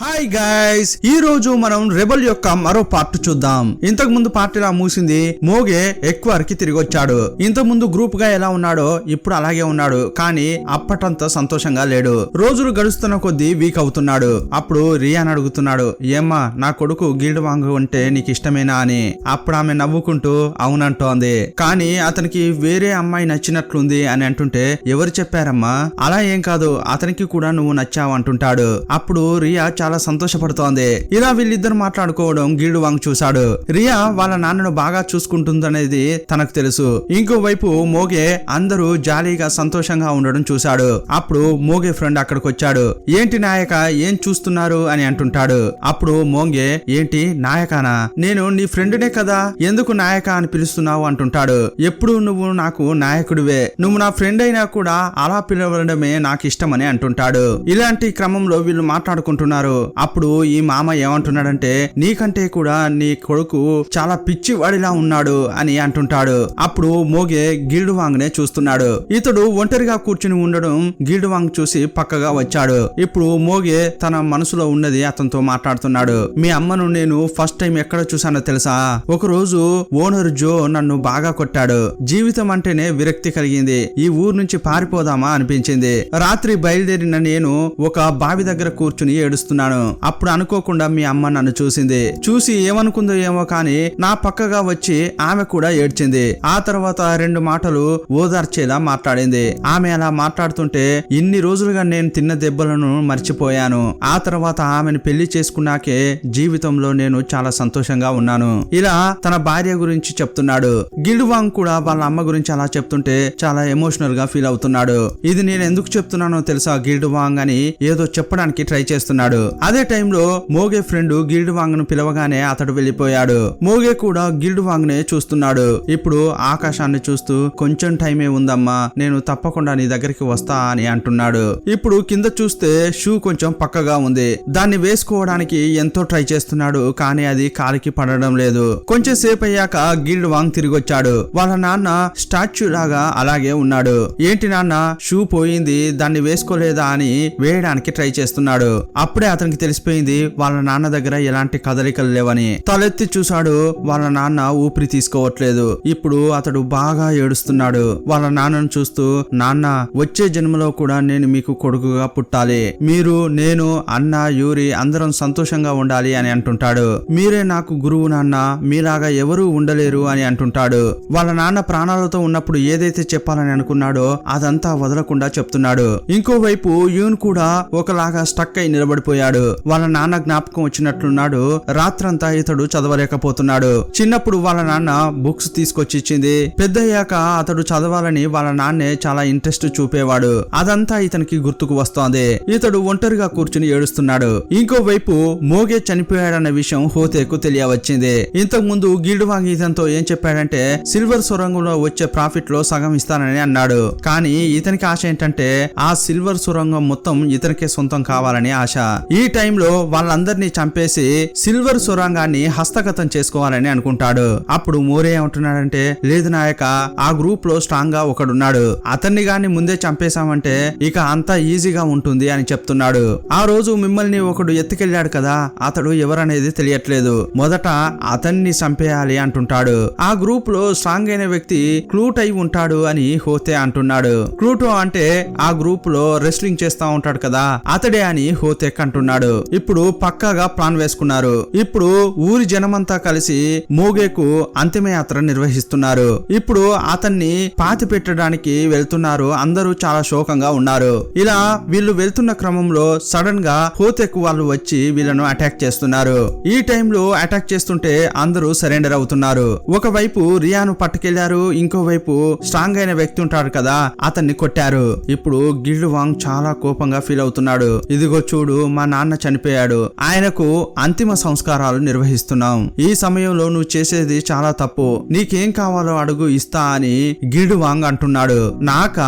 Hi guys, ఈ రోజు మనం రెబల్ యొక్క మరో పార్ట్ చూద్దాం. ఇంతకు ముందు పార్ట్ ఇలా మూసింది. మోగే ఎక్వర్ కి తిరిగి వచ్చాడు. ఇంతకు ముందు గ్రూప్ గా ఎలా ఉన్నాడో ఇప్పుడు అలాగే ఉన్నాడు, కానీ అప్పటంత సంతోషంగా లేడు. రోజులు గడుస్తున్న కొద్దీ వీక్ అవుతున్నాడు. అప్పుడు రియాన్ అడుగుతున్నాడు, ఏమ్మా నా కొడుకు గిల్డ్ వాంగ్ అంటే నీకు ఇష్టమేనా అని. అప్పుడు ఆమె నవ్వుకుంటూ అవునంటోంది. కానీ అతనికి వేరే అమ్మాయి నచ్చినట్లుంది అని అంటుంటే, ఎవరు చెప్పారమ్మా? అలా ఏం కాదు, అతనికి కూడా నువ్వు నచ్చావు అంటుంటాడు. అప్పుడు రియా చాలా సంతోషపడుతోంది. ఇలా వీళ్ళిద్దరు మాట్లాడుకోవడం గిల్డ్ వాంగ్ చూశాడు. రియా వాళ్ళ నాన్నను బాగా చూసుకుంటుందనేది తనకు తెలుసు. ఇంకోవైపు మోగే అందరూ జాలీగా సంతోషంగా ఉండడం చూశాడు. అప్పుడు మోగే ఫ్రెండ్ అక్కడికి వచ్చాడు. ఏంటి నాయక, ఏం చూస్తున్నారు అని అంటుంటాడు. అప్పుడు మోగే, ఏంటి నాయకానా? నేను నీ ఫ్రెండ్నే కదా, ఎందుకు నాయక అని పిలుస్తున్నావు అంటుంటాడు. ఎప్పుడు నువ్వు నాకు నాయకుడివే, నువ్వు నా ఫ్రెండ్ అయినా కూడా అలా పిలవడమే నాకు ఇష్టమని అంటుంటాడు. ఇలాంటి క్రమంలో వీళ్ళు మాట్లాడుకుంటున్నారు. అప్పుడు ఈ మామ ఏమంటున్నాడంటే, నీకంటే కూడా నీ కొడుకు చాలా పిచ్చి వాడిలా ఉన్నాడు అని అంటుంటాడు. అప్పుడు మోగే గిల్డ్ వాంగ్ నే చూస్తున్నాడు. ఇతడు ఒంటరిగా కూర్చుని ఉండడం గిల్డ్ వాంగ్ చూసి పక్కగా వచ్చాడు. ఇప్పుడు మోగే తన మనసులో ఉన్నది అతనితో మాట్లాడుతున్నాడు. మీ అమ్మను నేను ఫస్ట్ టైం ఎక్కడ చూసానో తెలుసా? ఒక రోజు ఓనర్ జో నన్ను బాగా కొట్టాడు. జీవితం అంటేనే విరక్తి కలిగింది. ఈ ఊరు నుంచి పారిపోదామా అనిపించింది. రాత్రి బయలుదేరిన నేను ఒక బావి దగ్గర కూర్చుని ఏడుస్తున్నాను. అప్పుడు అనుకోకుండా మీ అమ్మ నన్ను చూసి ఏమనుకుందో ఏమో కానీ నా పక్కగా వచ్చి ఆమె కూడా ఏడ్చింది. ఆ తర్వాత 2 మాటలు ఓదార్చేలా మాట్లాడింది. ఆమె అలా మాట్లాడుతుంటే ఇన్ని రోజులుగా నేను తిన్న దెబ్బలను మర్చిపోయాను. ఆ తర్వాత ఆమెను పెళ్లి చేసుకున్నాకే జీవితంలో నేను చాలా సంతోషంగా ఉన్నాను. ఇలా తన భార్య గురించి చెప్తున్నాడు. గిల్డ్ వాంగ్ కూడా వాళ్ళ అమ్మ గురించి అలా చెప్తుంటే చాలా ఎమోషనల్ గా ఫీల్ అవుతున్నాడు. ఇది నేను ఎందుకు చెప్తున్నానో తెలుసా గిల్డ్ వాంగ్ అని ఏదో చెప్పడానికి ట్రై చేస్తున్నాడు. అదే టైంలో మోగే ఫ్రెండ్ గిల్డ్ వాంగ్ ను పిలవగానే అతడు వెళ్ళిపోయాడు. మోగే కూడా గిల్డ్ వాంగ్ నే చూస్తున్నాడు. ఇప్పుడు ఆకాశాన్ని చూస్తూ, కొంచెం టైమే ఉందమ్మా, నేను తప్పకుండా నీ దగ్గరికి వస్తా అని అంటున్నాడు. ఇప్పుడు కింద చూస్తే షూ కొంచెం పక్కగా ఉంది. దాన్ని వేసుకోవడానికి ఎంతో ట్రై చేస్తున్నాడు, కానీ అది కాలికి పడడం లేదు. కొంచెం సేపు అయ్యాక గిల్డ్ వాంగ్ తిరిగి వచ్చాడు. వాళ్ళ నాన్న స్టాచ్యూ లాగా అలాగే ఉన్నాడు. ఏంటి నాన్న, షూ పోయింది, దాన్ని వేసుకోలేదా అని వేయడానికి ట్రై చేస్తున్నాడు. అప్పుడే అతనికి తెలిసిపోయింది వాళ్ళ నాన్న దగ్గర ఎలాంటి కదలికలు లేవని. తలెత్తి చూశాడు. వాళ్ళ నాన్న ఊపిరి తీసుకోవట్లేదు. ఇప్పుడు అతడు బాగా ఏడుస్తున్నాడు. వాళ్ళ నాన్నను చూస్తూ, నాన్న వచ్చే జన్మలో కూడా నేను మీకు కొడుకుగా పుట్టాలి. మీరు, నేను, అన్న, యూరి అందరం సంతోషంగా ఉండాలి అని అంటుంటాడు. మీరే నాకు గురువు నాన్న, మీలాగా ఎవరూ ఉండలేరు అని అంటుంటాడు. వాళ్ళ నాన్న ప్రాణాలతో ఉన్నప్పుడు ఏదైతే చెప్పాలని అనుకున్నాడో అదంతా వదలకుండా చెప్తున్నాడు. ఇంకోవైపు యూన్ కూడా ఒకలాగా స్టక్ అయి నిలబడిపోయాడు. వాళ్ళ నాన్న జ్ఞాపకం వచ్చినట్లున్నాడు. రాత్రంతా ఇతడు చదవలేకపోతున్నాడు. చిన్నప్పుడు వాళ్ళ నాన్న బుక్స్ తీసుకొచ్చి ఇచ్చింది. పెద్దయ్యాక అతడు చదవాలని వాళ్ళ నాన్నే చాలా ఇంట్రెస్ట్ చూపేవాడు. అదంతా ఇతనికి గుర్తుకు వస్తోంది. ఇతడు ఒంటరిగా కూర్చుని ఏడుస్తున్నాడు. ఇంకోవైపు మోగే చనిపోయాడన్న విషయం హోతేకు తెలియవచ్చింది. ఇంతకు ముందు గిల్డ్ వాంగ్ ఇతనితో ఏం చెప్పాడంటే, సిల్వర్ సొరంగంలో వచ్చే ప్రాఫిట్ లో సగం ఇస్తానని అన్నాడు. కానీ ఇతనికి ఆశ ఏంటంటే ఆ సిల్వర్ సొరంగం మొత్తం ఇతనికే సొంతం కావాలని ఆశ. ఈ టైంలో వాళ్ళందరినీ చంపేసి సిల్వర్ సొరంగాన్ని హస్తగతం చేసుకోవాలని అనుకుంటాడు. అప్పుడు మోరే ఏమంటున్నాడంటే, లేదు నాయక, ఆ గ్రూప్ లో స్ట్రాంగ్ గా ఒకడున్నాడు, అతన్ని గాని ముందే చంపేశామంటే ఇక అంతా ఈజీగా ఉంటుంది అని చెప్తున్నాడు. ఆ రోజు మిమ్మల్ని ఒకడు ఎత్తుకెళ్లాడు కదా, అతడు ఎవరనేది తెలియట్లేదు, మొదట అతన్ని చంపేయాలి అంటుంటాడు. ఆ గ్రూప్ లో స్ట్రాంగ్ అయిన వ్యక్తి క్లూట్ అయి ఉంటాడు అని హోతే అంటున్నాడు. క్లూటో అంటే ఆ గ్రూప్ లో రెస్లింగ్ చేస్తా ఉంటాడు కదా, అతడే అని హోతే అంటున్నాడు. ఇప్పుడు పక్కాగా ప్లాన్ వేసుకున్నారు. ఇప్పుడు ఊరి జనమంతా కలిసి మోగేకు అంతిమయాత్ర నిర్వహిస్తున్నారు. ఇప్పుడు అతన్ని పాతి పెట్టడానికి వెళ్తున్నారు. అందరూ చాలా శోకంగా ఉన్నారు. ఇలా వీళ్ళు వెళ్తున్న క్రమంలో సడన్ గా హోతెక్ వాళ్ళు వచ్చి వీళ్ళను అటాక్ చేస్తున్నారు. ఈ టైంలో అటాక్ చేస్తుంటే అందరూ సరెండర్ అవుతున్నారు. ఒకవైపు రియాను పట్టుకెళ్లారు, ఇంకోవైపు స్ట్రాంగ్ అయిన వ్యక్తి ఉంటాడు కదా, అతన్ని కొట్టారు. ఇప్పుడు గిల్డ్ వాంగ్ చాలా కోపంగా ఫీల్ అవుతున్నాడు. ఇదిగో చూడు, మా నాన్న చనిపోయాడు, ఆయనకు అంతిమ సంస్కారాలు నిర్వహిస్తున్నాం. ఈ సమయంలో నువ్వు చేసేది చాలా తప్పు, నీకేం కావాలో అడుగు ఇస్తా అని గిల్డ్ వాంగ్ అంటున్నాడు. నాకా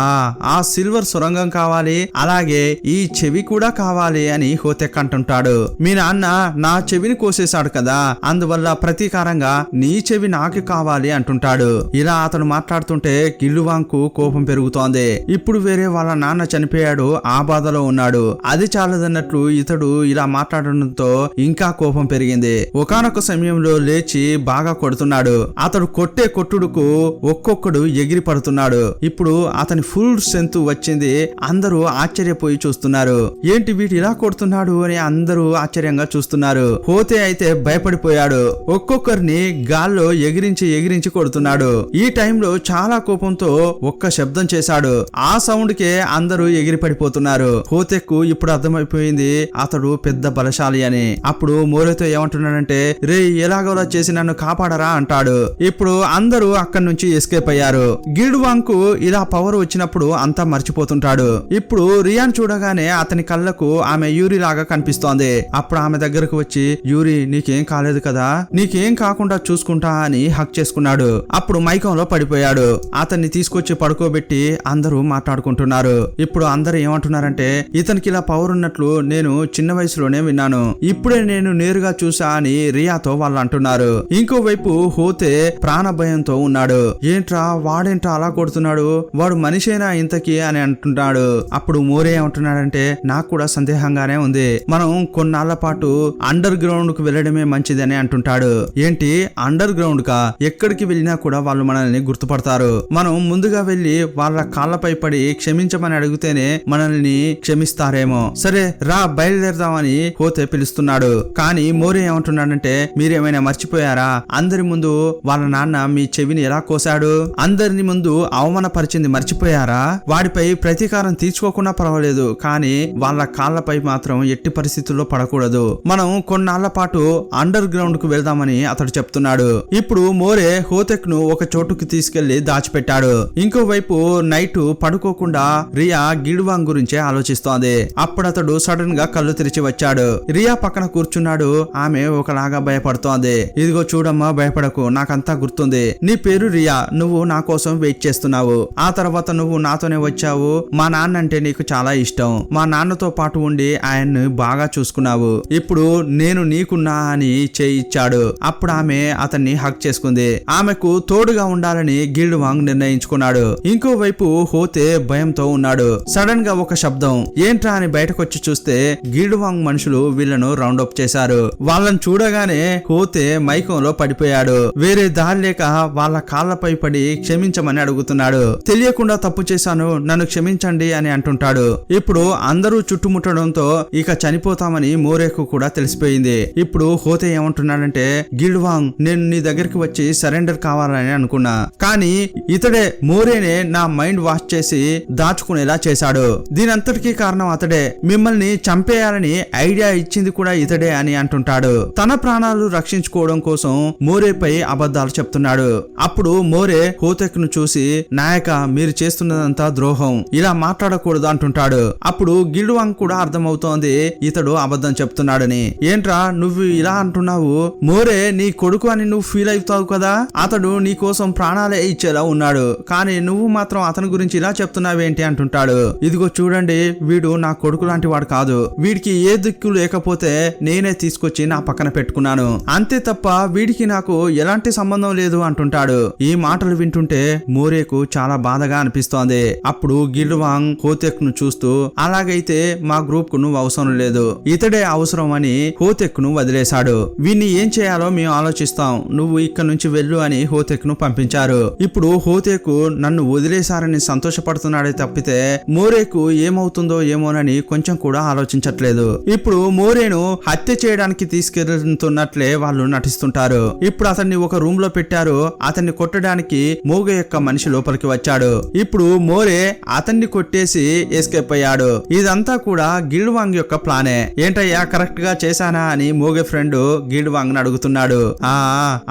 ఆ సిల్వర్ సొరంగం కావాలి, అలాగే ఈ చెవి కూడా కావాలి అని హోతెక్ అంటుంటాడు. మీ నాన్న నా చెవిని కోసేశాడు కదా, అందువల్ల ప్రతీకారంగా నీ చెవి నాకు కావాలి అంటుంటాడు. ఇలా అతను మాట్లాడుతుంటే గిల్డ్ వాంగ్ కు కోపం పెరుగుతోంది. ఇప్పుడు వేరే వాళ్ళ నాన్న చనిపోయాడు, ఆ బాధలో ఉన్నాడు. అది చాలదన్నట్లు ఇతడు అతడు ఇలా మాట్లాడడంతో ఇంకా కోపం పెరిగింది. ఒకానొక సమయంలో లేచి బాగా కొడుతున్నాడు. అతడు కొట్టే కొట్టుడుకు ఒక్కొక్కడు ఎగిరి పడుతున్నాడు. ఇప్పుడు అతని ఫుల్ స్ట్రెంత్ వచ్చింది. అందరూ ఆశ్చర్యపోయి చూస్తున్నారు. ఏంటి వీడు ఇలా కొడుతున్నాడు అని అందరూ ఆశ్చర్యంగా చూస్తున్నారు. హోతే అయితే భయపడిపోయాడు. ఒక్కొక్కరిని గాల్లో ఎగిరించి కొడుతున్నాడు. ఈ టైంలో చాలా కోపంతో ఒక్క శబ్దం చేశాడు. ఆ సౌండ్ కే అందరూ ఎగిరి పడిపోతున్నారు. హోతెకు ఇప్పుడు అర్థమైపోయింది అతడు పెద్ద బలశాలి అని. అప్పుడు మోరేతో ఏమంటున్నాడంటే, రే ఎలాగోలా చేసి నన్ను కాపాడరా అంటాడు. ఇప్పుడు అందరూ అక్కడి నుంచి ఎస్కేప్ అయ్యారు. గిల్డ్వాంగ్ కు ఇలా పవర్ వచ్చినప్పుడు అంతా మర్చిపోతుంటాడు. ఇప్పుడు రియాన్ చూడగానే అతని కళ్ళకు ఆమె యూరి లాగా కనిపిస్తోంది. అప్పుడు ఆమె దగ్గరకు వచ్చి, యూరి నీకేం కాలేదు కదా, నీకేం కాకుండా చూసుకుంటా అని హక్ చేసుకున్నాడు. అప్పుడు మైకంలో పడిపోయాడు. అతన్ని తీసుకొచ్చి పడుకోబెట్టి అందరూ మాట్లాడుకుంటున్నారు. ఇప్పుడు అందరూ ఏమంటున్నారంటే, ఇతనికి ఇలా పవర్ ఉన్నట్లు నేను చిన్న వయసులోనే విన్నాను, ఇప్పుడే నేను నేరుగా చూసా అని రియాతో వాళ్ళు అంటున్నారు. ఇంకోవైపు హోతే ప్రాణ భయంతో ఉన్నాడు. ఏంట్రా వాడేంట్రా అలా కొడుతున్నాడు, వాడు మనిషేనా ఇంతకి అని అంటున్నాడు. అప్పుడు మోరే ఏమంటున్నాడంటే, నాకు కూడా సందేహంగానే ఉంది, మనం కొన్నాళ్ల పాటు అండర్ గ్రౌండ్ కు వెళ్ళడమే మంచిదని అంటుంటాడు. ఏంటి అండర్ గ్రౌండ్ కా? ఎక్కడికి వెళ్ళినా కూడా వాళ్ళు మనల్ని గుర్తుపడతారు. మనం ముందుగా వెళ్లి వాళ్ళ కాళ్ళపై పడి క్షమించమని అడిగితేనే మనల్ని క్షమిస్తారేమో. సరే రా బయలుదేరదామని హోతే పిలుస్తున్నాడు. కానీ మోరే ఏమంటున్నాడంటే, మీరేమైనా మర్చిపోయారా, అందరి ముందు వాళ్ళ నాన్న మీ చెవిని ఎలా కోసాడు, అందరిని ముందు అవమానపరిచింది మర్చిపోయారా, వాడిపై ప్రతీకారం తీర్చుకోకుండా పర్వాలేదు, కానీ వాళ్ళ కాళ్ళపై మాత్రం ఎట్టి పరిస్థితుల్లో పడకూడదు. మనం కొన్నాళ్ల పాటు అండర్ గ్రౌండ్ కు వెళ్దామని అతడు చెప్తున్నాడు. ఇప్పుడు మోరే హోతెక్ ను ఒక చోటుకు తీసుకెళ్లి దాచిపెట్టాడు. ఇంకోవైపు నైట్ పడుకోకుండా రియా గిల్డ్వాంగ్ గురించే ఆలోచిస్తోంది. అప్పుడు అతడు సడన్ గా కళ్ళు తెరిచి వచ్చాడు. రియా పక్కన కూర్చున్నాడు. ఆమె ఒకలాగా భయపడుతోంది. ఇదిగో చూడమ్మా, భయపడకు, నాకంతా గుర్తుంది. నీ పేరు రియా, నువ్వు నా కోసం వెయిట్ చేస్తున్నావు. ఆ తర్వాత నువ్వు నాతోనే వచ్చావు. మా నాన్న అంటే నీకు చాలా ఇష్టం. మా నాన్నతో పాటు ఉండి ఆయన్ని బాగా చూసుకున్నావు. ఇప్పుడు నేను నీకున్నా అని చేయిచ్చాడు. అప్పుడు ఆమె అతన్ని హక్ చేసుకుంది. ఆమెకు తోడుగా ఉండాలని గిల్డ్వాంగ్ నిర్ణయించుకున్నాడు. ఇంకోవైపు హోతే భయంతో ఉన్నాడు. సడన్ గా ఒక శబ్దం, ఏంట్రా అని బయటకొచ్చి చూస్తే గిల్డ్వాంగ్ మనుషులు వీళ్లను రౌండ్ అప్ చేశారు. వాళ్ళని చూడగానే హోతే మైకంలో పడిపోయాడు. వేరే దారి లేక వాళ్ళ కాళ్ళపై పడి క్షమించమని అడుగుతున్నాడు. తెలియకుండా తప్పు చేశాను, నన్ను క్షమించండి అని అంటుంటాడు. ఇప్పుడు అందరూ చుట్టుముట్టడంతో ఇక చనిపోతామని మోరేకు కూడా తెలిసిపోయింది. ఇప్పుడు హోతే ఏమంటున్నాడంటే, గిల్డ్వాంగ్ నేను నీ దగ్గరికి వచ్చి సరెండర్ కావాలని అనుకున్నా, కానీ ఇతడే మోరేనే నా మైండ్ వాష్ చేసి దాచుకునేలా చేశాడు. దీనంతటికీ కారణం అతడే. మిమ్మల్ని చంపేయాలని ఐడియా ఇచ్చింది కూడా ఇతడే అని అంటుంటాడు. తన ప్రాణాలు రక్షించుకోవడం కోసం మోరేపై అబద్ధాలు చెప్తున్నాడు. అప్పుడు మోరే హోతెక్ ను చూసి, నాయక మీరు చేస్తున్నదంతా ద్రోహం, ఇలా మాట్లాడకూడదు అంటుంటాడు. అప్పుడు గిల్డ్వాంగ్ కూడా అర్థమవుతోంది ఇతడు అబద్ధం చెప్తున్నాడని. ఏంట్రా నువ్వు ఇలా అంటున్నావు, మోరే నీ కొడుకు అని నువ్వు ఫీల్ అవుతావు కదా, అతడు నీ కోసం ప్రాణాలే ఇచ్చేలా ఉన్నాడు, కానీ నువ్వు మాత్రం అతని గురించి ఇలా చెప్తున్నావేంటి అంటుంటాడు. ఇదిగో చూడండి, వీడు నా కొడుకు లాంటి వాడు కాదు, వీడికి ఏ దిక్కు లేకపోతే నేనే తీసుకొచ్చి నా పక్కన పెట్టుకున్నాను, అంతే తప్ప వీడికి నాకు ఎలాంటి సంబంధం లేదు అంటుంటాడు. ఈ మాటలు వింటుంటే మోరేకు చాలా బాధగా అనిపిస్తోంది. అప్పుడు గిల్డ్వాంగ్ హోతెక్ ను చూస్తూ, అలాగైతే మా గ్రూప్ కు నువ్వు అవసరం లేదు, ఇతడే అవసరం అని హోతెక్ ను వదిలేశాడు. వీన్ని ఏం చేయాలో మేము ఆలోచిస్తాం, నువ్వు ఇక్కడ నుంచి వెళ్ళు అని హోతెక్ ను పంపించారు. ఇప్పుడు హోతెక్ నన్ను వదిలేశారని సంతోషపడుతున్నాడే తప్పితే మోరేకు ఏమవుతుందో ఏమోనని కొంచెం కూడా ఆలోచించట్లేదు. ఇప్పుడు మోరేను హత్య చేయడానికి తీసుకెళ్తున్నట్లే వాళ్ళు నటిస్తుంటారు. ఇప్పుడు అతన్ని ఒక రూమ్ లో పెట్టారు. అతన్ని కొట్టడానికి మోగే యొక్క మనిషి లోపలికి వచ్చాడు. ఇప్పుడు మోరే అతన్ని కొట్టేసి ఎస్కేప్ అయ్యాడు. ఇదంతా కూడా గిల్డ్వాంగ్ యొక్క ప్లానే. ఏంటయ్యా కరెక్ట్ గా చేశానా అని మోగే ఫ్రెండ్ గిల్డ్వాంగ్ ను అడుగుతున్నాడు.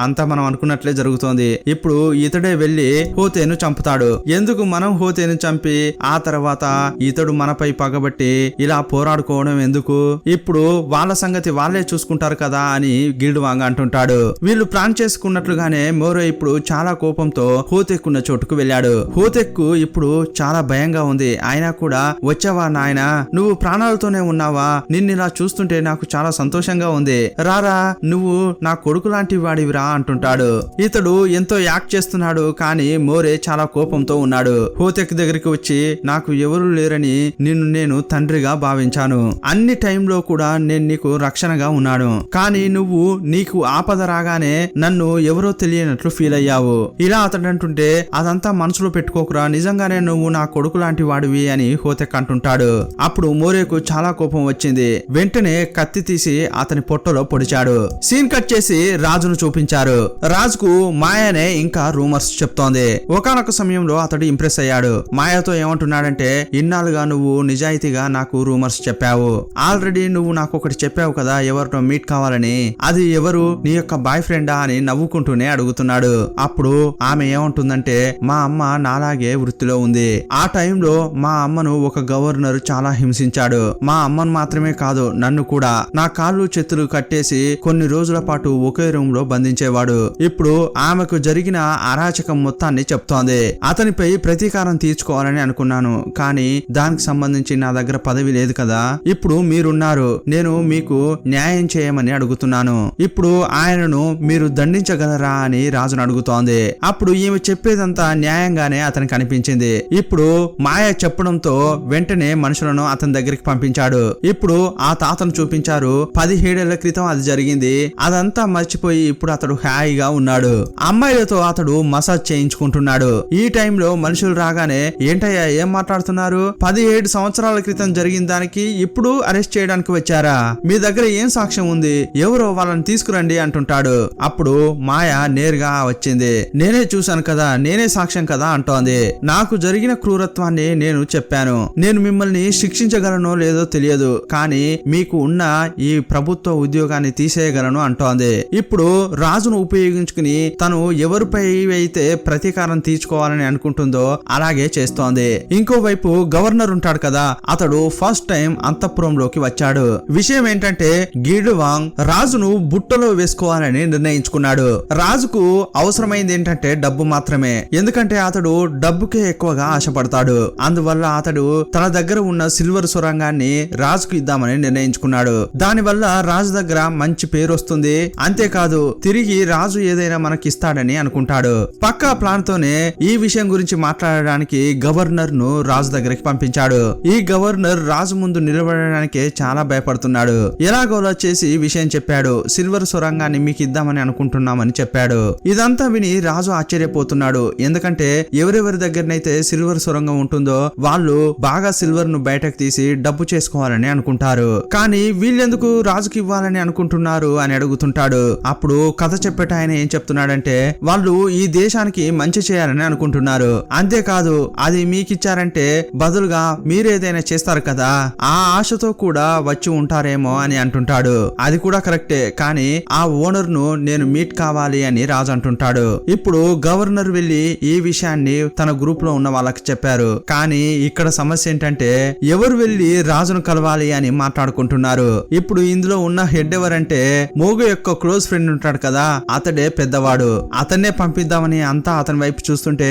అంతా మనం అనుకున్నట్లే జరుగుతోంది. ఇప్పుడు ఇతడే వెళ్లి హోతేను చంపుతాడు. ఎందుకు మనం హోతేను చంపి ఆ తర్వాత ఇతడు మనపై పగబట్టి ఇలా పోరాడుకోవడం ఎందుకు, ఇప్పుడు వాళ్ళ సంగతి వాళ్ళే చూసుకుంటారు కదా అని గిల్డ్వాంగ్ అంటుంటాడు. వీళ్ళు ప్లాన్ చేసుకున్నట్లుగానే మోరే ఇప్పుడు చాలా కోపంతో హోతెక్ ఉన్న చోటుకు వెళ్ళాడు. హోతెక్ ఇప్పుడు చాలా భయంగా ఉంది. అయినా కూడా, వచ్చావా నాయనా, నువ్వు ప్రాణాలతోనే ఉన్నావా, నిన్నిలా చూస్తుంటే నాకు చాలా సంతోషంగా ఉంది, రారా నువ్వు నా కొడుకు లాంటి వాడివిరా అంటుంటాడు. ఇతడు ఎంతో యాక్ట్ చేస్తున్నాడు, కానీ మోరే చాలా కోపంతో ఉన్నాడు. హోతెక్ దగ్గరికి వచ్చి, నాకు ఎవరు లేరని నిన్ను నేను తండ్రిగా భావించాను, అన్ని టైంలో కూడా నేను నీకు రక్షణగా ఉన్నాను, కానీ నువ్వు నీకు ఆపద రాగానే నన్ను ఎవరో తెలియనట్లు ఫీల్ అయ్యావు. ఇలా అతడు అంటుంటే అదంతా మనసులో పెట్టుకోకురా, నిజంగానే నువ్వు నా కొడుకు లాంటి వాడివి అని హోతెక్ అంటుంటాడు. అప్పుడు మోరేకు చాలా కోపం వచ్చింది. వెంటనే కత్తి తీసి అతని పొట్టలో పొడిచాడు. సీన్ కట్ చేసి రాజును చూపించారు. రాజుకు మాయనే ఇంకా రూమర్స్ చెప్తోంది. ఒకానొక సమయంలో అతడు ఇంప్రెస్ అయ్యాడు. మాయతో ఏమంటున్నాడంటే, ఇన్నాళ్ళుగా నువ్వు నిజాయితీగా నాకు రూమర్స్ చెప్పావు. ఆల్రెడీ నువ్వు నాకు ఒకటి చెప్పావు కదా, ఎవరితో మీట్ కావాలని. అది ఎవరు, నీ యొక్క బాయ్ ఫ్రెండా అని నవ్వుకుంటూనే అడుగుతున్నాడు. అప్పుడు ఆమె ఏమంటుందంటే, మా అమ్మ నాలాగే వృత్తిలో ఉంది. ఆ టైంలో మా అమ్మను ఒక గవర్నర్ చాలా హింసించాడు. మా అమ్మను మాత్రమే కాదు, నన్ను కూడా. నా కాళ్ళు చేతులు కట్టేసి కొన్ని రోజుల పాటు ఒకే రూమ్ లో బంధించేవాడు. ఇప్పుడు ఆమెకు జరిగిన అరాచకం మొత్తాన్ని చెప్తోంది. అతనిపై ప్రతీకారం తీర్చుకోవాలని అనుకున్నాను, కానీ దానికి సంబంధించి నా దగ్గర పదవి లేదు కదా. ఇప్పుడు మీరున్నారు, నేను మీకు న్యాయం చేయమని అడుగుతున్నాను. ఇప్పుడు ఆయనను మీరు దండించగలరా అని రాజును అడుగుతోంది. అప్పుడు ఈమె చెప్పేదంతా న్యాయంగానే అతనికి అనిపించింది. ఇప్పుడు మాయ చెప్పడంతో వెంటనే మనుషులను అతని దగ్గరికి పంపించాడు. ఇప్పుడు ఆ తాతను చూపించారు. 17 ఏళ్ల క్రితం అది జరిగింది. అదంతా మర్చిపోయి ఇప్పుడు అతడు హాయిగా ఉన్నాడు. అమ్మాయిలతో అతడు మసాజ్ చేయించుకుంటున్నాడు. ఈ టైంలో మనుషులు రాగానే, ఏంటయ్యా ఏం మాట్లాడుతున్నారు? 17 సంవత్సరాల క్రితం జరిగిన దానికి ఇప్పుడు అరెస్ట్ చేయడానికి వచ్చారా? మీ దగ్గర ఏం సాక్ష్యం ఉంది? ఎవరో వాళ్ళని తీసుకురండి అంటుంటాడు. అప్పుడు మాయ నేరుగా వచ్చింది. నేనే చూశాను కదా, నేనే సాక్ష్యం కదా అంటోంది. నాకు జరిగిన క్రూరత్వాన్ని నేను చెప్పాను. నేను మిమ్మల్ని శిక్షించగలనో లేదో తెలియదు, కానీ మీకు ఉన్న ఈ ప్రభుత్వ ఉద్యోగాన్ని తీసేయగలను అంటోంది. ఇప్పుడు రాజును ఉపయోగించుకుని తను ఎవరిపై అయితే ప్రతీకారం తీర్చుకోవాలని అనుకుంటుందో అలాగే చేస్తోంది. ఇంకోవైపు గవర్నర్ ఉంటాడు కదా, అతడు ఫస్ట్ టైం అంతఃపురంలోకి వచ్చాడు. విషయం ఏంటంటే, గిడ్వాంగ్ రాజును బుట్టలో వేసుకోవాలని నిర్ణయించుకున్నాడు. రాజుకు అవసరమైంది ఏంటంటే డబ్బు మాత్రమే. ఎందుకంటే అతడు డబ్బుకే ఎక్కువగా ఆశపడతాడు. అందువల్ల అతడు తన దగ్గర ఉన్న సిల్వర్ సొరంగాన్ని రాజుకు ఇద్దామని నిర్ణయించుకున్నాడు. దానివల్ల రాజు దగ్గర మంచి పేరు వస్తుంది. అంతేకాదు తిరిగి రాజు ఏదైనా మనకి ఇస్తాడని అనుకుంటాడు. పక్కా ప్లాన్ తోనే ఈ విషయం గురించి మాట్లాడడానికి గవర్నర్ ను రాజు దగ్గరికి పంపించాడు. ఈ గవర్నర్ రాజు ముందు నిలబడడానికి చాలా భయపడుతున్నాడు. ఎలాగోలా చేసి విషయం చెప్పాడు. సిల్వర్ సొరంగాన్ని మీకు ఇద్దామని అనుకుంటున్నామని చెప్పాడు. ఇదంతా విని రాజు ఆశ్చర్యపోతున్నాడు. ఎందుకంటే ఎవరెవరి దగ్గరనైతే సిల్వర్ సొరంగం ఉంటుందో వాళ్ళు బాగా సిల్వర్ ను బయటకు తీసి డబ్బు చేసుకోవాలని అనుకుంటారు. కానీ వీళ్ళెందుకు రాజుకి ఇవ్వాలని అనుకుంటున్నారు అని అడుగుతుంటాడు. అప్పుడు కథ చెప్పేట ఆయన ఏం చెప్తున్నాడంటే, వాళ్ళు ఈ దేశానికి మంచి చేయాలని అనుకుంటున్నారు. అంతేకాదు అది మీకిచ్చారంటే బదులుగా మీరేదైనా చేస్తారు కదా, ఆ ఆశతో కూడా వచ్చి ఉంటారేమో అని అంటుంటాడు. అది కూడా కరెక్టే, కానీ ఆ ఓనర్ ను నేను మీట్ కావాలి అని రాజు అంటుంటాడు. ఇప్పుడు గవర్నర్ వెళ్లి ఈ విషయాన్ని తన గ్రూప్ లో ఉన్న వాళ్ళకి చెప్పారు. కానీ ఇక్కడ సమస్య ఏంటంటే, ఎవరు వెళ్లి రాజును కలవాలి అని మాట్లాడుకుంటున్నారు. ఇప్పుడు ఇందులో ఉన్న హెడ్ ఎవరంటే, మోగు యొక్క క్లోజ్ ఫ్రెండ్ ఉంటాడు కదా, అతడే పెద్దవాడు. అతన్నే పంపిద్దామని అంతా అతని వైపు చూస్తుంటే,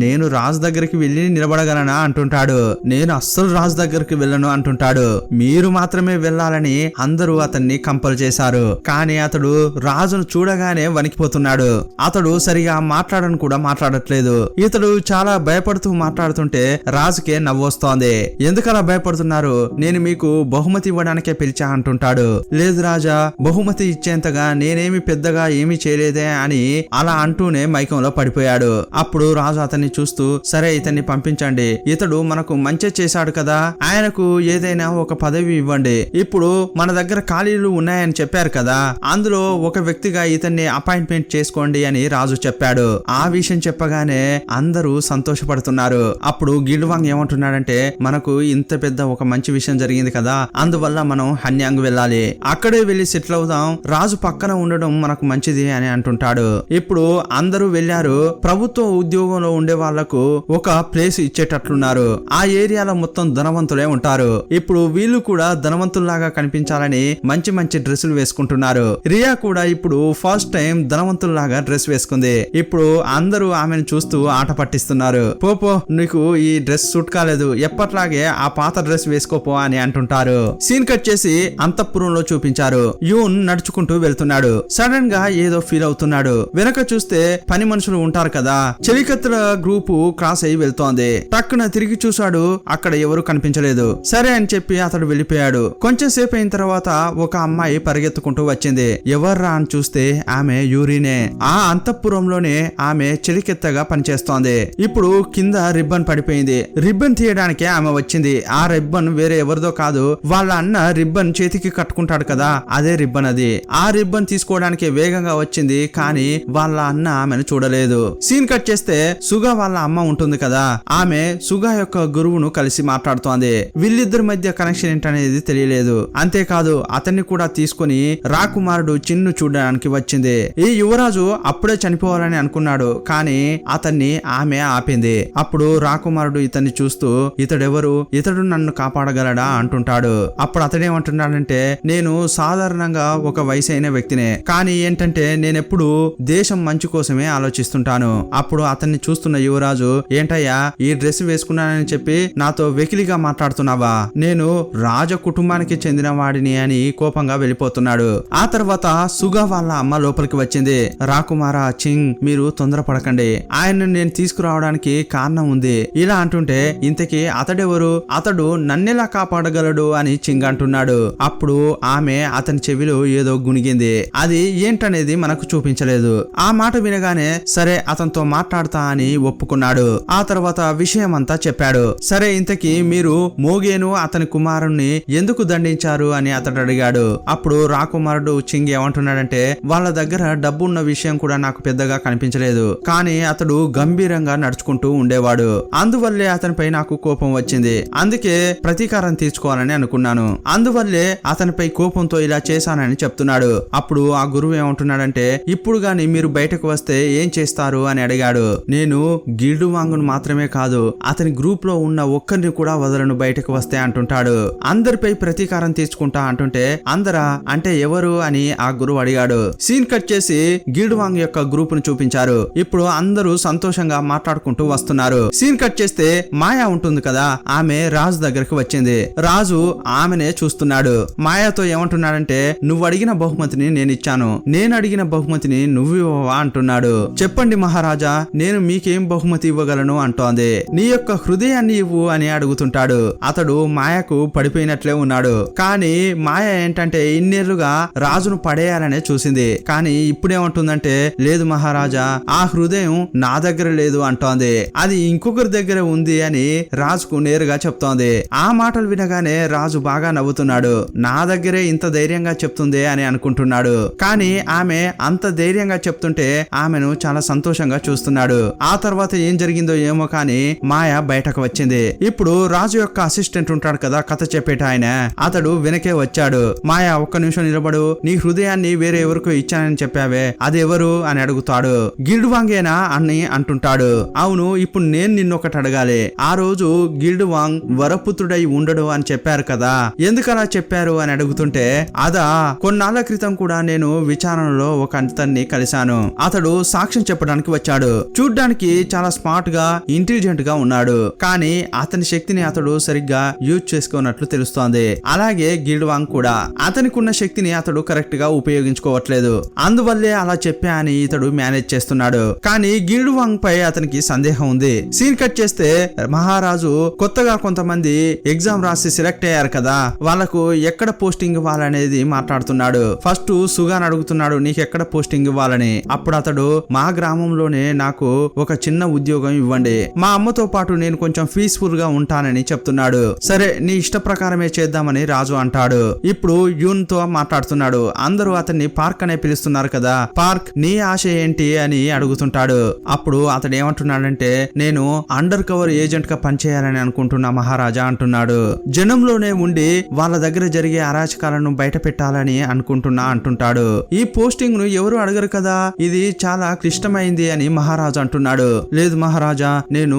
నేను రాజు దగ్గరికి వెళ్లి నిలబడగలనా అంటుంటాడు. నేను అస్సలు రాజు దగ్గరికి వెళ్ళను అంటుంటాడు. మీరు మాత్రమే వెళ్ళాలని అందరూ అతన్ని కంపల్ చేశారు. కానీ అతడు రాజును చూడగానే వణికిపోతున్నాడు. అతడు సరిగా మాట్లాడను కూడా మాట్లాడట్లేదు. ఇతడు చాలా భయపడుతూ మాట్లాడుతుంటే రాజుకే నవ్వొస్తోంది. ఎందుకలా భయపడుతున్నారు? నేను మీకు బహుమతి ఇవ్వడానికే పిలిచా అంటుంటాడు. లేదు రాజా, బహుమతి ఇచ్చేంతగా నేనేమి పెద్దగా ఏమీ చేయలేదే అని అలా అంటూనే మైకంలో పడిపోయాడు. అప్పుడు రాజు అతన్ని చూస్తూ, సరే ఇతన్ని పంపించండి, ఇతడు మనకు మంచి చేశాడు కదా, ఆయనకు ఏదైనా ఒక పదవి ఇవ్వండి. ఇప్పుడు మన దగ్గర ఖాళీలు ఉన్నాయని చెప్పారు కదా, అందులో ఒక వ్యక్తిగా ఇతన్ని అపాయింట్మెంట్ చేసుకోండి అని రాజు చెప్పాడు. ఆ విషయం చెప్పగానే అందరూ సంతోషపడుతున్నారు. అప్పుడు గిడ్వాంగ్ ఏమంటున్నాడంటే, మనకు ఇంత పెద్ద ఒక మంచి విషయం జరిగింది కదా, అందువల్ల మనం హన్యాంగ్ వెళ్ళాలి, అక్కడే వెళ్లి సెటిల్ అవుదాం, రాజు పక్కన ఉండడం మనకు మంచిది అని అంటుంటాడు. ఇప్పుడు అందరూ వెళ్లారు. ప్రభుత్వ ఉద్యోగంలో ఉండే వాళ్లకు ఒక ప్లేస్ ఇచ్చేటట్లున్నారు. ఆ ఏరియాలో మొత్తం ధనవంతులే ఉంటారు. ఇప్పుడు వీళ్ళు కూడా ధనవంతుల్లాగా కనిపించాలని మంచి మంచి డ్రెస్సులు వేసుకుంటున్నారు. రియా కూడా ఇప్పుడు ఫస్ట్ టైం ధనవంతుల్లాగా డ్రెస్ వేసుకుంది. ఇప్పుడు అందరూ ఆమెను చూస్తూ ఆట పట్టిస్తున్నారు. పోపో, నీకు ఈ డ్రెస్ సూట్ కాలేదు, ఎప్పట్లాగే ఆ పాత డ్రెస్ వేసుకోపో అని అంటుంటారు. సీన్ కట్ చేసి అంతఃపురంలో చూపించారు. యూన్ నడుచుకుంటూ వెళ్తున్నాడు. సడన్ గా ఏదో ఫీల్ అవుతున్నాడు. వెనక చూస్తే పని మనుషులు ఉంటారు కదా, చెలికత్తుల గ్రూపు క్రాస్ అయి వెళ్తోంది. టక్కున తిరిగి చూశాడు, అక్కడ ఎవరు కనిపించలేదు. సరే అని చెప్పి అతడు వెళ్ళిపోయాడు. కొంచెం సేపు అయిన తర్వాత ఒక అమ్మాయి పరిగెత్తుకుంటూ వచ్చింది. ఎవర్రా అని చూస్తే ఆమె యూరినే. ఆ అంతఃపురంలోనే ఆమె చెలికెత్తగా పనిచేస్తోంది. ఇప్పుడు కింద రిబ్బన్ పడిపోయింది. రిబ్బన్ తీయడానికి ఆమె వచ్చింది. ఆ రిబ్బన్ వేరే ఎవరిదో కాదు, వాళ్ళ అన్న రిబ్బన్ చేతికి కట్టుకుంటాడు కదా, అదే రిబ్బన్ అది. ఆ రిబ్బన్ తీసుకోవడానికి వేగంగా వచ్చింది, కానీ వాళ్ళ అన్న ఆమెను చూడలేదు. సీన్ కట్ చేస్తే సుగా వాళ్ళ అమ్మ ఉంటుంది కదా, ఆమె సుగా యొక్క గురువును కలిసి మాట్లాడుతోంది. వీళ్ళిద్దరి మధ్య కనెక్షన్ ఏంటనేది తెలియలేదు. అంతేకాదు అతన్ని కూడా తీసుకుని రాకుమారుడు చిన్ను చూడడానికి వచ్చింది. ఈ యువరాజు అప్పుడే చనిపోవాలని అనుకున్నాడు, కానీ అతన్ని ఆమె ఆపింది. అప్పుడు రాకుమారుడు ఇతన్ని చూస్తూ ఇతడెవరు, ఇతడు నన్ను కాపాడగలడా అంటుంటాడు. అప్పుడు అతడేమంటున్నాడంటే, నేను సాధారణంగా ఒక వయసు అయిన వ్యక్తినే, కానీ ఏంటంటే నేనెప్పుడు దేశం మంచి కోసమే ఆలోచిస్తుంటాను. అప్పుడు అతన్ని చూస్తున్న యువరాజు, ఏంటయ్యా ఈ డ్రెస్ వేసుకున్నానని చెప్పి నాతో వెకిలిగా మాట్లాడుతున్నావా, నేను రాజ కుటుంబానికి చెందిన వాడిని అని కోపంగా వెళ్ళిపోతున్నాడు. ఆ తర్వాత సుగా వాళ్ళ అమ్మ లోపలికి వచ్చింది. రాకుమారా చింగ్, మీరు తొందరపడకండి, ఆయన్ను నేను తీసుకురావడానికి కారణం ఉంది. ఇలా అంటుంటే, ఇంతకీ అతడెవరు, అతడు నన్నెలా కాపాడగలడు అని చింగ్ అంటున్నాడు. అప్పుడు ఆమె అతని చెవిలో ఏదో గునిగింది. అది ఏంటనేది మనకు చూపించలేదు. ఆ మాట వినగానే సరే అతనితో మాట్లాడతా అని ఒప్పుకున్నాడు. ఆ తర్వాత విషయం అంతా చెప్పాడు. సరే ఇంతకీ మీరు మోగేను అతని కుమారుణ్ణి ఎందుకు దండించారు అని అతడు అడిగాడు. అప్పుడు రాకుమారుడు చింగ్ ఏమంటున్నాడంటే, వాళ్ళ దగ్గర డబ్బు ఉన్న విషయం కూడా నాకు పెద్దగా కనిపించలేదు, కానీ అతడు గంభీరంగా నడుచుకుంటూ ఉండేవాడు. అందువల్లే అతనిపై నాకు కోపం వచ్చింది. అందుకే ప్రతీకారం తీర్చుకోవాలని అనుకున్నాను. అందువల్లే అతనిపై కోపంతో ఇలా చేశానని చెప్తున్నాడు. అప్పుడు ఆ గురువు ఏమంటున్నాడంటే, ఇప్పుడు గాని మీరు బయటకు వస్తే ఏం చేస్తారు అని అడిగాడు. నేను గిల్డు వాంగును మాత్రమే కాదు, అతని గ్రూప్ లో ఉన్న ఒక్కరిని కూడా వదలను బయటకు వస్తే అంటుంటాడు. అందరిపై ప్రతీకారం తీర్చుకుంటా అంటుంటే, అందరా అంటే ఎవరు అని ఆ గురువు అడిగాడు. సీన్ కట్ చేసి గిల్డు వాంగ్ యొక్క గ్రూప్ ను చూపించారు. ఇప్పుడు అందరూ సంతోషంగా మాట్లాడుకుంటూ వస్తున్నారు. సీన్ కట్ చేస్తే మాయా ఉంటుంది కదా, ఆమె రాజు దగ్గరకు వచ్చింది. రాజు ఆమెనే చూస్తున్నాడు. మాయాతో ఏమంటున్నాడంటే, నువ్వు అడిగిన బహుమతిని నేను ఇచ్చాను, నేను అడిగిన బహుమతిని నువ్వు ఇవ్వవా అంటున్నాడు. చెప్పండి మహారాజా, నేను మీకేం బహుమతి ఇవ్వగలను అంటోంది. నీ యొక్క హృదయాన్ని ఇవ్వు అని అడుగుతుంటాడు. అతడు మాయకు పడిపోయినట్లే ఉన్నాడు. కానీ మాయ ఏంటంటే ఇన్నేళ్లుగా రాజును పడేయాలనే చూసింది, కానీ ఇప్పుడేమంటుందంటే, లేదు మహారాజా, ఆ హృదయం నా దగ్గర లేదు అంటోంది, అది ఇంకొకరి దగ్గర ఉంది అని రాజుకు నేరుగా చెప్తోంది. ఆ మాటలు వినగానే రాజు బాగా నవ్వుతున్నాడు. నా దగ్గరే ఇంత ధైర్యంగా చెప్తుంది అని అనుకుంటున్నాడు. కానీ ఆమె అంత ధైర్యంగా చెప్తుంటే ఆమెను చాలా సంతోషంగా చూస్తున్నాడు. ఆ తర్వాత ఏం జరిగిందో ఏమో కానీ మాయ బయటకు వచ్చింది. ఇప్పుడు రాజు యొక్క అసిస్టెంట్ ఉంటాడు కదా కథ చెప్పేట ఆయన, అతడు వెనకే వచ్చాడు. మాయ ఒక్క నిమిషం నిలబడు, నీ హృదయాన్ని వేరే ఎవరికో ఇచ్చానని చెప్పావే, అది ఎవరు అని అడుగుతాడు. గిల్డు వాంగేనా అని అంటుంటాడు. అవును, ఇప్పుడు నేను నిన్నొకటి అడగాలి. ఆ రోజు గిల్డు వాంగ్ వరపుత్రుడై ఉండడు అని చెప్పారు కదా, ఎందుకలా చెప్పారు అని అడుగుతుంటే, అదా కొన్నాళ్ల క్రితం కూడా నేను విచారణలో ఒక అతన్ని కలిశాను. అతడు సాక్ష్యం చెప్పడానికి వచ్చాడు. చూడ్డానికి చాలా స్మార్ట్ గా ఇంటెలిజెంట్ గా ఉన్నాడు, కానీ అతని శక్తిని అతడు సరిగ్గా యూజ్ చేసుకున్నట్లు తెలుస్తోంది. అలాగే గిల్డు వాంగ్ కూడా అతనికి ఉన్న శక్తిని అతడు కరెక్ట్ గా ఉపయోగించుకోవట్లేదు. అందువల్లే అలా చెప్పా అని ఇతడు మేనేజ్ చేస్తున్నాడు. కానీ గిల్డు వాంగ్ పై అతనికి సందేహం ఉంది. సీన్ కట్ చేస్తే మహారాజు కొత్తగా కొంతమంది ఎగ్జామ్ రాసి సెలెక్ట్ అయ్యారు కదా, వాళ్ళకు ఎక్కడ పోస్టింగ్ ఇవ్వాలనేది మాట్లాడుతున్నాడు. ఫస్ట్ సుగాన్ అడుగుతున్నాడు, నీకెక్కడ పోస్టింగ్ ఇవ్వాలని. అప్పుడు అతడు, మా గ్రామంలోనే నాకు ఒక చిన్న ఉద్యోగం ఇవ్వండి, మా అమ్మతో పాటు నేను కొంచెం పీస్ఫుల్ గా ఉంటానని చెప్తున్నాడు. సరే నీ ఇష్ట ప్రకారమే చేద్దామని రాజు అంటాడు. ఇప్పుడు యూన్ తో మాట్లాడుతున్నాడు. అందరూ అతన్ని పార్క్ అనే పిలుస్తున్నారు కదా, పార్క్ నీ ఆశ ఏంటి అని అడుగుతుంటాడు. అప్పుడు అతడు ఏమంటున్నాడంటే, నేను అండర్ కవర్ ఏజెంట్ గా పనిచేయాలని అనుకుంటున్నా మహారాజా అంటున్నాడు. జనంలోనే ఉండి వాళ్ళ దగ్గర జరిగే అరాచకాలను బయట పెట్టాలని అనుకుంటున్నా అంటుంటాడు. ఈ పోస్టింగ్ ను ఎవరు అడగరు కదా, ఇది చాలా క్లిష్టమైంది అని మహారాజు అంటున్నాడు. లేదు మహారాజా, నేను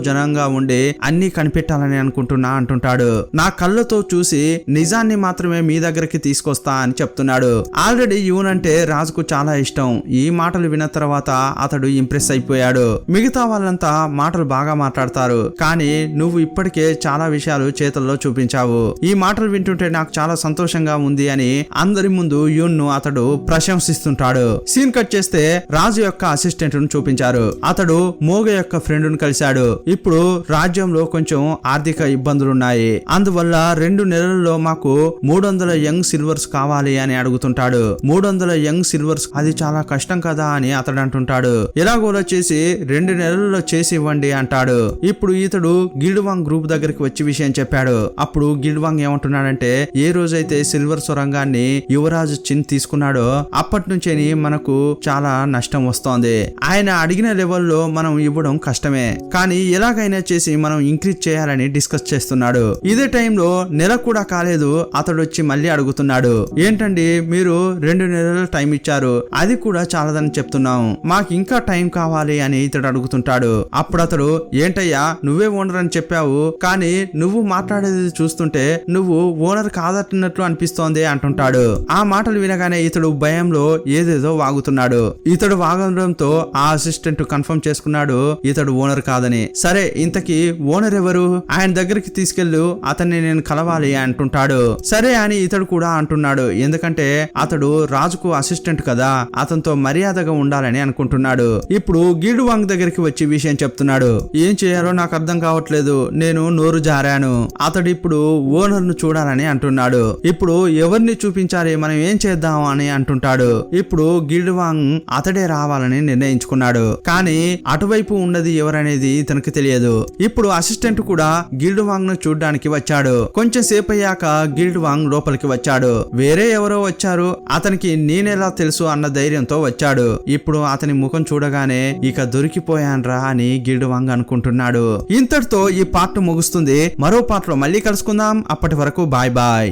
జనంగా ఉండి అన్ని కనిపెట్టాలని అనుకుంటున్నా అంటుంటాడు. నా కళ్ళతో చూసి నిజాన్ని మాత్రమే మీ దగ్గరికి తీసుకొస్తా అని చెప్తున్నాడు. ఆల్రెడీ యూన్ అంటే రాజుకు చాలా ఇష్టం. ఈ మాటలు విన్న తర్వాత అతడు ఇంప్రెస్ అయిపోయాడు. మిగతా వాళ్ళంతా మాటలు బాగా మాట్లాడతారు, కానీ నువ్వు ఇప్పటికే చాలా విషయాలు చేతుల్లో చూపించావు. ఈ మాటలు వింటుంటే నాకు చాలా సంతోషంగా ఉంది అని అందరి ముందు యూన్ ను అతడు ప్రశంసిస్తుంటాడు. సీన్ కట్ చేస్తే రాజు యొక్క అసిస్టెంట్ ను చూపించారు. అతడు మోగ యొక్క ఫ్రెండ్ ను కలిశాడు. ఇప్పుడు రాజ్యంలో కొంచెం ఆర్థిక ఇబ్బందులున్నాయి. అందువల్ల 2 నెలల్లో మాకు 300 యంగ్ సిల్వర్స్ కావాలి అని అడుగుతుంటాడు. 300 యంగ్ సిల్వర్స్ అది చాలా కష్టం కదా అని అతడు అంటుంటాడు. ఎలాగోలా చేసి 2 నెలల్లో చేసి ఇవ్వండి అంటాడు. ఇప్పుడు ఇతడు గిల్డ్వాంగ్ గ్రూప్ దగ్గరికి వచ్చి విషయం చెప్పాడు. అప్పుడు గిల్డ్వాంగ్ ఏమంటున్నాడంటే, ఏ రోజైతే సిల్వర్ సొరంగాన్ని యువరాజు చిన్ తీసుకున్నాడో అప్పటి నుంచేని మనకు చాలా నష్టం వస్తోంది. ఆయన అడిగిన లెవెల్లో మనం ఇవ్వడం కష్టమే, కానీ ఎలాగైనా చేసి మనం ఇంక్రీజ్ చేయాలని డిస్కస్ చేస్తున్నాడు. ఇదే టైంలో నెల కూడా కాలేదు, అతడు వచ్చి మళ్ళీ అడుగుతున్నాడు. ఏంటండి మీరు 2 నెలల టైం ఇచ్చారు, అది కూడా చాలదని చెప్తున్నాం, మాకు ఇంకా టైం కావాలి అని ఇతడు అడుగుతుంటాడు. అప్పుడు అతడు, ఏంటయ్యా నువ్వే ఓనర్ అని చెప్పావు, కానీ నువ్వు మాట్లాడేది చూస్తుంటే నువ్వు ఓనర్ కాదన్నట్లు అనిపిస్తోంది అంటుంటాడు. ఆ మాటలు వినగానే ఇతడు భయంలో ఏదేదో వాగుతున్నాడు. ఇతడు వాగడంతో ఆ అసిస్టెంట్ కన్ఫర్మ్ చేసుకున్నాడు ఇతడు ఓనర్ కాదని. సరే ఇంతకీ ఓనర్ ఎవరు, ఆయన దగ్గరికి తీసుకెళ్ళు, అతన్ని నేను కలవాలి అంటుంటాడు. సరే అని ఇతడు కూడా అంటున్నాడు, ఎందుకంటే అతడు రాజుకు అసిస్టెంట్ కదా, అతనితో మర్యాదగా ఉండాలని అనుకుంటున్నాడు. ఇప్పుడు గిల్డ్వాంగ్ దగ్గరికి వచ్చి విషయం చెప్తున్నాడు. ఏం చేయాలో నాకు అర్థం కావట్లేదు, నేను నోరు జారాను. అతడు ఇప్పుడు ఓనర్ ను చూడాలని అంటున్నాడు. ఇప్పుడు ఎవరిని చూపించాలి, మనం ఏం చేద్దాం అని అంటుంటాడు. ఇప్పుడు గిల్డ్వాంగ్ అతడే రావాలని నిర్ణయించుకున్నాడు, కానీ అటువైపు ఉన్నది ఎవరనేది ఇతనికి తెలియదు. ఇప్పుడు అసిస్టెంట్ కూడా గిల్డ్వాంగ్ ను చూడ్డానికి వచ్చాడు. కొంచెం సేపు అయ్యాక గిల్డ్వాంగ్ లోపలికి వచ్చాడు. వేరే ఎవరో వచ్చారు, అతనికి నేనెలా తెలుసు అన్న ధైర్యంతో వచ్చాడు. ఇప్పుడు అతని ముఖం చూడగానే ఇక దొరికిపోయాన్రా అని గిల్డ్వాంగ్ అనుకుంటున్నాడు. ఇంతటితో ఈ పార్ట్ ముగుస్తుంది. మరో పార్ట్ లో మళ్ళీ కలుసుకుందాం. అప్పటి వరకు బాయ్ బాయ్.